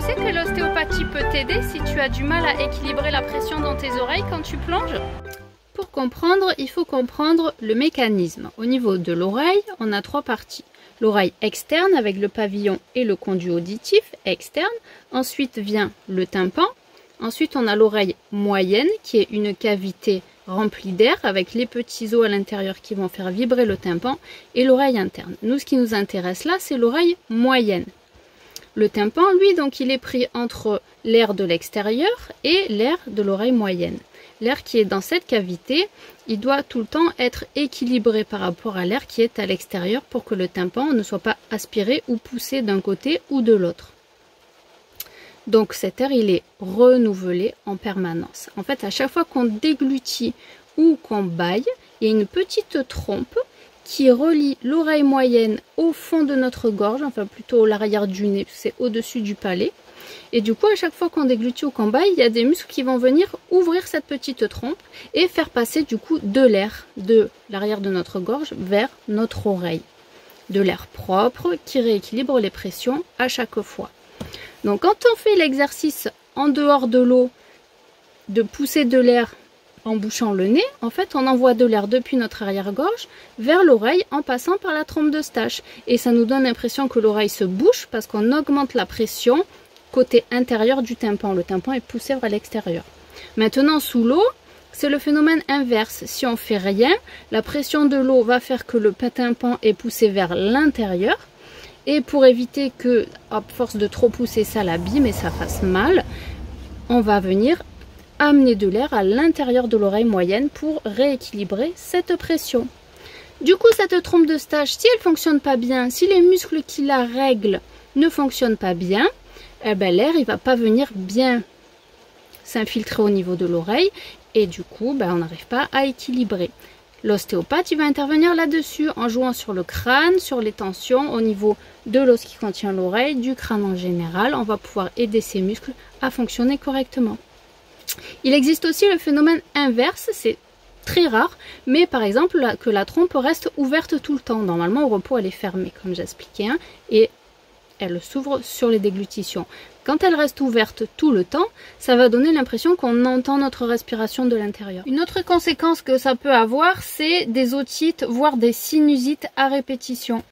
sais que l'ostéopathie peut t'aider si tu as du mal à équilibrer la pression dans tes oreilles quand tu plonges? Pour comprendre, il faut comprendre le mécanisme. Au niveau de l'oreille, on a trois parties. L'oreille externe avec le pavillon et le conduit auditif externe. Ensuite vient le tympan. Ensuite, on a l'oreille moyenne qui est une cavité remplie d'air avec les petits os à l'intérieur qui vont faire vibrer le tympan et l'oreille interne. Nous, ce qui nous intéresse là, c'est l'oreille moyenne. Le tympan, lui, donc, il est pris entre l'air de l'extérieur et l'air de l'oreille moyenne. L'air qui est dans cette cavité, il doit tout le temps être équilibré par rapport à l'air qui est à l'extérieur pour que le tympan ne soit pas aspiré ou poussé d'un côté ou de l'autre. Donc cet air, il est renouvelé en permanence. En fait, à chaque fois qu'on déglutit ou qu'on bâille, il y a une petite trompe qui relie l'oreille moyenne au fond de notre gorge, enfin plutôt à l'arrière du nez, c'est au-dessus du palais. Et du coup, à chaque fois qu'on déglutit ou qu'on bâille, il y a des muscles qui vont venir ouvrir cette petite trompe et faire passer du coup de l'air de l'arrière de notre gorge vers notre oreille. De l'air propre qui rééquilibre les pressions à chaque fois. Donc quand on fait l'exercice en dehors de l'eau, de pousser de l'air en bouchant le nez, en fait on envoie de l'air depuis notre arrière-gorge vers l'oreille en passant par la trompe d'Eustache. Et ça nous donne l'impression que l'oreille se bouche parce qu'on augmente la pression côté intérieur du tympan. Le tympan est poussé vers l'extérieur. Maintenant sous l'eau, c'est le phénomène inverse. Si on fait rien, la pression de l'eau va faire que le tympan est poussé vers l'intérieur. Et pour éviter que, à force de trop pousser, ça l'abîme et ça fasse mal, on va venir amener de l'air à l'intérieur de l'oreille moyenne pour rééquilibrer cette pression. Du coup, cette trompe d'Eustache, si elle ne fonctionne pas bien, si les muscles qui la règlent ne fonctionnent pas bien, eh ben, l'air ne va pas venir bien s'infiltrer au niveau de l'oreille et du coup, ben, on n'arrive pas à équilibrer. L'ostéopathe, il va intervenir là-dessus en jouant sur le crâne, sur les tensions au niveau de l'os qui contient l'oreille, du crâne en général. On va pouvoir aider ces muscles à fonctionner correctement. Il existe aussi le phénomène inverse, c'est très rare, mais par exemple que la trompe reste ouverte tout le temps. Normalement au repos elle est fermée comme j'expliquais, hein, et elle s'ouvre sur les déglutitions. Quand elle reste ouverte tout le temps, ça va donner l'impression qu'on entend notre respiration de l'intérieur. Une autre conséquence que ça peut avoir, c'est des otites, voire des sinusites à répétition.